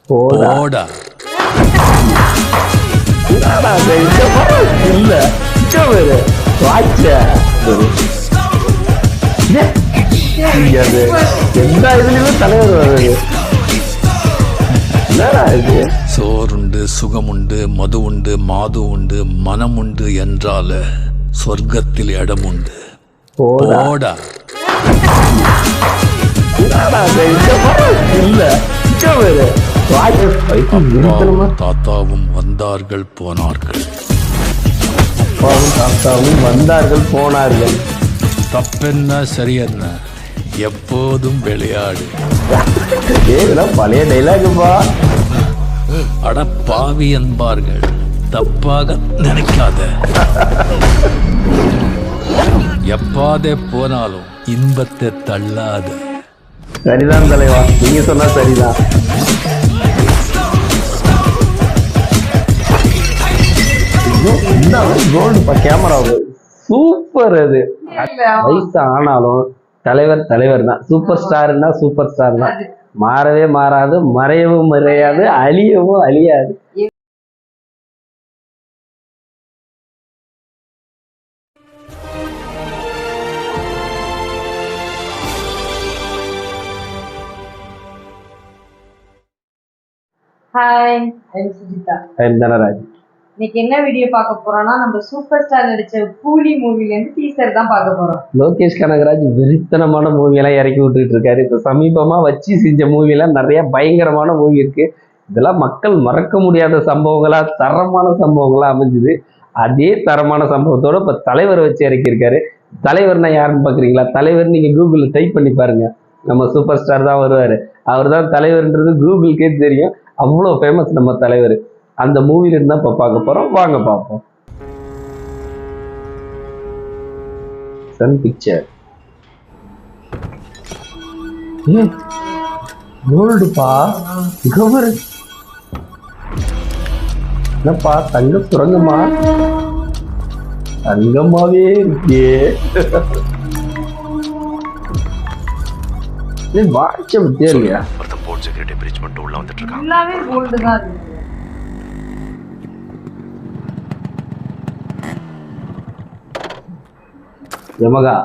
போடா. இல்ல எல்லா இதுலயுமே தலைவர் வருது. சோறுண்டு சுகமுண்டு மது உண்டு மாது உண்டு மனம் உண்டு என்றால சொர்க்கத்தில் இடம் உண்டு. போடா. தாத்தாவும் வந்தார்கள் போனார்கள். தாத்தாவும் வந்தார்கள் போனார்கள். தப்பென்ன சரியென்ன எப்போதும் விளையாடு. பழைய டைலாகுப்பா. அட பாவி என்பார்கள், தப்பாக நினைக்காத. எப்பாதே போனாலும் இன்பத்தை தள்ளாத. சரிதான் தலைவா, நீங்க சொன்னா சரிதான். Gold camera super. அது வயசு ஆனாலும் தலைவர் தலைவர் தான். சூப்பர் ஸ்டார்னா சூப்பர் ஸ்டார் தான். மாறவே மாறாது, மறையவும் மறையாது, அழியவும் அழியாது. Hi, I'm Sujitha. I'm Dhanraj. இன்னைக்கு என்ன வீடியோ பார்க்க போறோம்னா, நம்ம சூப்பர் ஸ்டார் நடிச்ச கூலி மூவில இருந்து டீசர் தான் பார்க்க போறோம். லோகேஷ் கனகராஜ் வெறித்தனமான மூவி எல்லாம் இறக்கி விட்டுட்டு இருக்காரு. இப்ப சமீபமா வச்சு செஞ்ச மூவி எல்லாம் நிறைய பயங்கரமான மூவி இருக்கு. இதெல்லாம் மக்கள் மறக்க முடியாத சம்பவங்களா, தரமான சம்பவங்களா அமைஞ்சுது. அதே தரமான சம்பவத்தோட இப்ப தலைவர் வச்சு இறக்கியிருக்காரு. தலைவர்னா யாருன்னு பாக்குறீங்களா? தலைவர் நீங்க கூகுள்ல டைப் பண்ணி பாருங்க, நம்ம சூப்பர் ஸ்டார் தான் வருவாரு. அவர் தான் தலைவர்ன்றது கூகுளுக்கே தெரியும். அவ்வளோ ஃபேமஸ் நம்ம தலைவர். அந்த மூவில இருந்தா இப்ப பார்க்க போறோம். வாங்க பார்ப்போம். Sun picture. கோல்டுப்பா, கவர் என்னப்பா? தங்க சுரங்கமா? தங்கமாவே இருக்கே. வாட்ச பத்தியா இல்லையா? எல்லாமே கோல்டு தான் இருக்கு. யமகா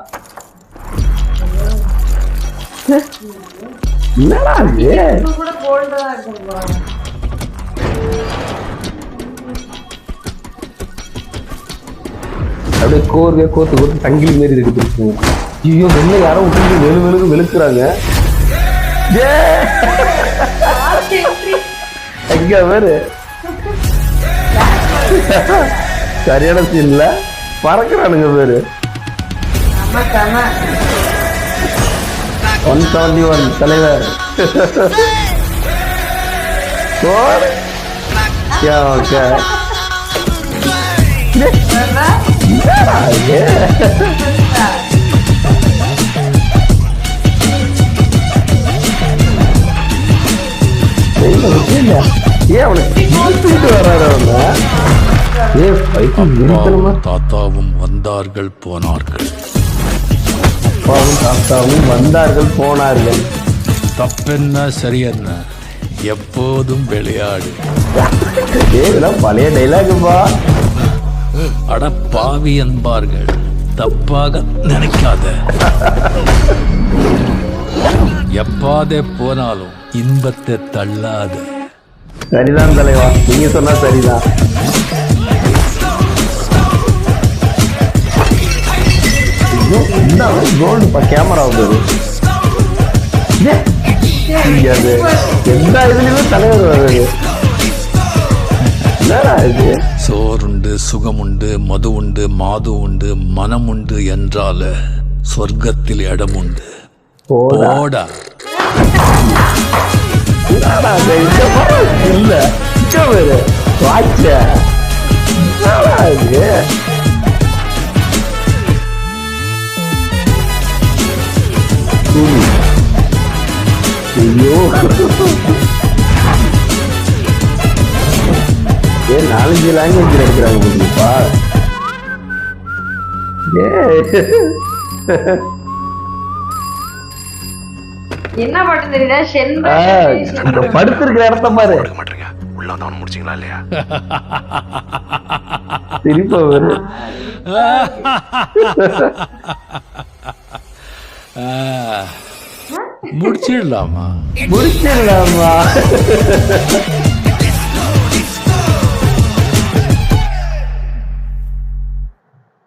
என்னடா இது? கூட கோல்டு தான் இருக்கு. அப்படியே கோர்வே கோத்து கோத்து தங்கிலி மாரி இருக்கு. ஐயோ, வெளில யாரோ விட்டு வெளு வெளுக்குறாங்க. எங்க பேரு சரியான சீன்ல பறக்குறானுங்க பேரு. 171 தலைவர். தாத்தாவும் வந்தார்கள் போனார்கள். தாத்தாவும் வந்தார்கள் போனார்கள். தப்பென்ன சரியென்ன எப்போதும் விளையாடு. பழைய டைலாகுப்பா. அட பாவி என்பார்கள், தப்பாக நினைக்காத. எப்பாதே போனாலும் இன்பத்தை தள்ளாத. சரிதான் தலைவா, நீங்க சொன்னா சரிதான். கோல்டு கேமரா எல்லா இதுலயுமே தலைவர் வருது. சோறுண்டு சுகமுண்டு மது உண்டு மாது உண்டு மனம் உண்டு என்றால சொர்க்கத்தில் இடம் உண்டு. போடா. இல்ல வாட்ச ஐயோ, 4-5 லாங்குவேஜ் எடுக்கிறாங்க புரியுப்பா. என்ன பாட்டு தெரியுதா? படுத்திருக்கிற இடத்த பாரு. உள்ள வந்து முடிச்சிங்களா இல்லையா? திருப்ப வரும். முடிச்சிடலாமா?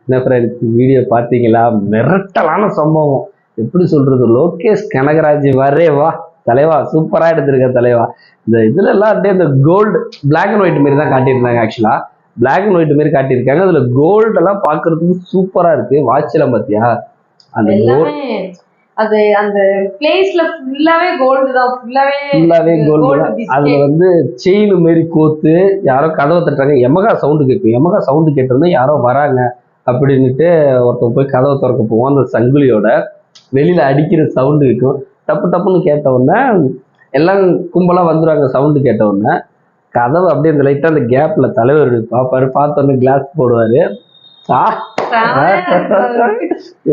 என்ன ஃப்ரெண்ட்ஸ், வீடியோ பார்த்தீங்களா? மிரட்டலான சம்பவம். எப்படி சொல்றது, லோகேஷ் கனகராஜ் வரே வா தலைவா, சூப்பரா எடுத்திருக்க தலைவா. இந்த இதுல எல்லாம் அப்படியே இந்த கோல்டு பிளாக் அண்ட் ஒயிட் மாரி தான் காட்டியிருந்தாங்க. ஆக்சுவலா பிளாக் அண்ட் ஒயிட் மாரி காட்டியிருக்காங்க. அதுல கோல்டு எல்லாம் பாக்குறதுக்கு சூப்பரா இருக்கு. வாட்ச் எல்லாம் பாத்தியா? அந்த அது அந்த பிளேஸ்ல ஃபுல்லாவே கோல்டு தான். ஃபுல்லாவே கோல்டு தான். அதுல வந்து செயின் மாரி கோத்து யாரோ கதவை தட்டுறாங்க. எமகா சவுண்டு கேட்கும். எமகா சவுண்டு கேட்டோம்னா யாரோ வராங்க அப்படின்னுட்டு ஒருத்தன் போய் கதவை திறக்க போவோம். அந்த சங்கிலியோட வெளியில அடிக்கிற சவுண்டு இருக்கும். டப்பு டப்புன்னு கேட்ட உடனே எல்லாம் கும்பலா வந்துடுவாங்க. சவுண்டு கேட்ட உடனே கதவு அப்படியே இந்த லைட்டா அந்த கேப்ல தலைவர் பாப்பாரு. பார்த்தோன்னே கிளாஸ் போடுவாரு.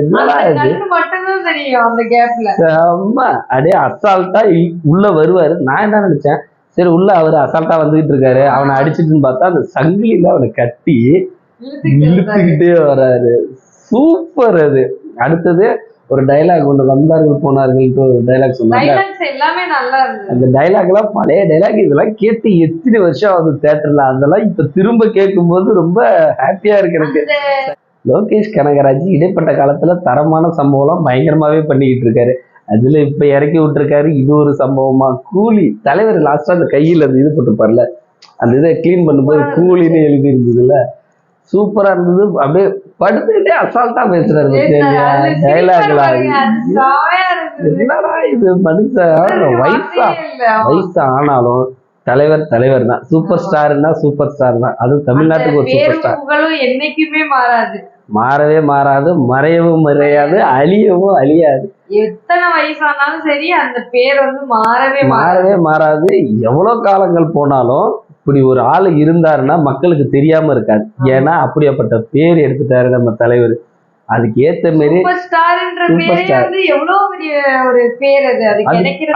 என்னடா அப்படியே அசால்ட்டா உள்ள வருவாரு. நான் என்ன நினைச்சேன், சரி உள்ள அவரு அசால்ட்டா வந்துகிட்டு இருக்காரு, அவனை அடிச்சிட்டுன்னு பார்த்தா அந்த சங்கிலியில அவனை கட்டி இழுத்துக்கிட்டே வராரு. சூப்பர். அது அடுத்தது ஒரு டைலாக் ஒன்று, வந்தார்கள் போனார்கள் ஒரு டைலாக் சொன்னாங்க. அந்த டைலாக் எல்லாம் பழைய டைலாக். இதெல்லாம் கேட்டு எத்தனை வருஷம் ஆகுது தியேட்டர்ல. அதெல்லாம் இப்ப திரும்ப கேட்கும் போது ரொம்ப ஹாப்பியா இருக்கு எனக்கு. லோகேஷ் கனகராஜ் இடைப்பட்ட காலத்துல தரமான சம்பவம் பயங்கரமாவே பண்ணிக்கிட்டு இருக்காரு. அதுல இப்ப இறக்கி விட்டுருக்காரு. இது ஒரு சம்பவமா? கூலி தலைவர் லாஸ்டா அந்த கையில் அந்த இது போட்டுப்பார்ல, அந்த இதை கிளீன் பண்ணும்போது கூலின்னு எழுதி இருந்ததுல, சூப்பரா இருந்தது. அப்படியே படுத்துக்கிட்டே அசால்ட்டா பேசுறாரு. என்னடா இது மனுஷன் வயசா ஆனாலும் தலைவர் தலைவர் தான். சூப்பர் ஸ்டார்னா சூப்பர் ஸ்டார் தான். அதுவும் தமிழ்நாட்டுக்கு ஒரு சூப்பர் ஸ்டார். என்னைக்குமே மாறாது, மாறவே மாறாது, மறையவும் மறையாது, அழியவும் அழியாது. எத்தனை வயசானாலும் சரி அந்த பேர் வந்து மாறவே மாறாது. எவ்வளவு காலங்கள் போனாலும் இப்படி ஒரு ஆளு இருந்தாருன்னா மக்களுக்கு தெரியாம இருக்காது. ஏன்னா அப்படியாப்பட்ட பேர் எடுத்துட்டாரு நம்ம தலைவர். அதுக்கு ஏத்த மாரி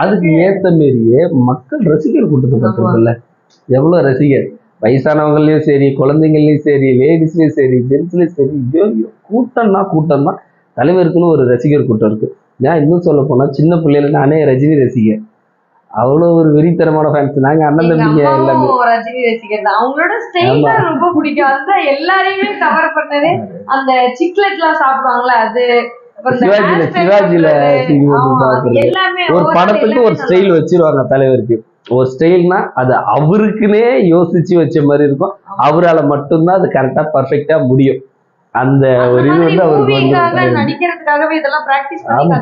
அதுக்கு ஏத்த மாரியே மக்கள் ரசிகர் கூட்டத்தை பார்க்கறதில்ல. எவ்வளவு ரசிகர், வயசானவங்களையும் சரி, குழந்தைங்களையும் சரி, லேடிஸ்லயும் சரி, ஜென்ஸ்லயும் சரி, கூட்டம்னா கூட்டம் தான். தலைவருக்குன்னு ஒரு ரசிகர் கூட்டம் இருக்கு. நான் இன்னும் சொல்ல போனா சின்ன பிள்ளைல நானே ரஜினி ரசிகர். அவ்வளவு ஒரு வெறித்தனமான ஃபேன்ஸ் நாங்க. அண்ணன் தம்பிங்க எல்லாமே ரஜினி ரசிகர் தான். அவங்களோட ஸ்டைல் ரொம்ப பிடிக்கும். அதுதான் எல்லாரையுமே கவர் பண்ணது. அந்த சிக்லெட்லாம் சாப்பிடுவாங்கல்ல, அது சிவாஜில ஒரு படத்துக்கு ஒரு ஸ்டைல் வச்சிருவாங்க தலைவருக்கு. ஒரு ஸ்டைல்னா அது அவருக்குன்னே யோசிச்சு வச்ச மாதிரி இருக்கும். அவரால் மட்டும்தான் அது கரெக்டா பர்ஃபெக்டா முடியும். அந்த ஒரு இது வந்து அவருக்கு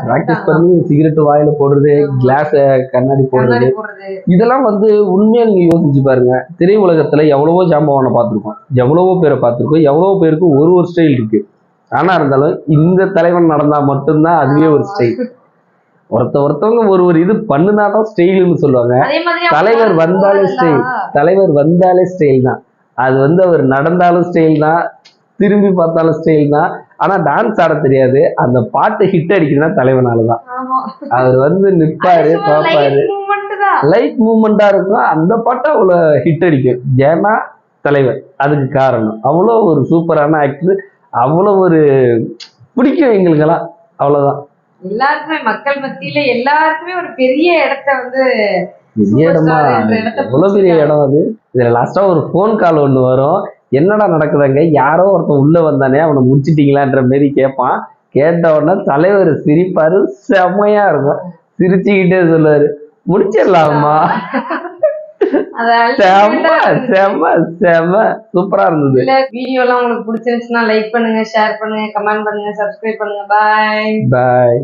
பிராக்டிஸ் பண்ணி சிகரெட் வாயில போடுறது, கிளாஸ் கண்ணாடி போடுறது, இதெல்லாம் வந்து உண்மையா நீங்க யோசிச்சு பாருங்க. திரையுலகத்துல எவ்வளவோ ஜாம்பவானை பார்த்திருக்கோம், எவ்வளவோ பேரை பார்த்திருக்கோம், எவ்வளவோ பேருக்கு ஒரு ஒரு ஸ்டைல் இருக்கு. ஆனா இருந்தாலும் இந்த தலைவன் நடந்தா மட்டும்தான் அதுவே ஒரு ஸ்டைல். ஒருத்தவங்க ஒரு இது பண்ணுனாதான் ஸ்டைல்னு சொல்லுவாங்க. தலைவர் வந்தாலே ஸ்டைல் தான். அது வந்து அவர் நடந்தாலும் ஸ்டைல் தான், திரும்பி பார்த்தாலும் ஸ்டைல் தான். ஆனா டான்ஸ் ஆட தெரியாது. அந்த பாட்டு ஹிட் அடிக்குதுன்னா தலைவனாலதான். அவர் வந்து நிற்பாரு, பார்ப்பாரு, லைட் மூவ்மெண்டா இருக்கும். அந்த பாட்டு அவ்வளவு ஹிட் அடிக்கும். ஏன்னா தலைவர். அதுக்கு காரணம் அவ்வளோ ஒரு சூப்பரான ஆக்டர். அவ்வளவு ஒரு பிடிக்கும் எங்களுக்கெல்லாம். அவ்வளவுதான். எல்லாருக்குமே மக்கள் மத்தியில எல்லாருக்குமே ஒரு பெரிய இடத்த வந்து, பெரிய இடமா, எவ்வளவு பெரிய இடம் அது. இதுல லாஸ்டா ஒரு போன் கால் ஒண்ணு வரும். என்னடா நடக்குதுங்க, யாரோ ஒருத்தன் உள்ள வந்தானே, அவனை முடிச்சிட்டீங்களான்ற மாரி கேட்பான். கேட்ட உடனே தலைவர் சிரிப்பாரு. செம்மையா இருக்கும். சிரிச்சுக்கிட்டே சொல்லுவாரு, முடிச்சிடலாமா. சூப்பரா இருந்தது. வீடியோ எல்லாம் உங்களுக்கு பிடிச்சிருந்துச்சுன்னா லைக் பண்ணுங்க, ஷேர் பண்ணுங்க, கமெண்ட் பண்ணுங்க, சப்ஸ்கிரைப் பண்ணுங்க. பாய்.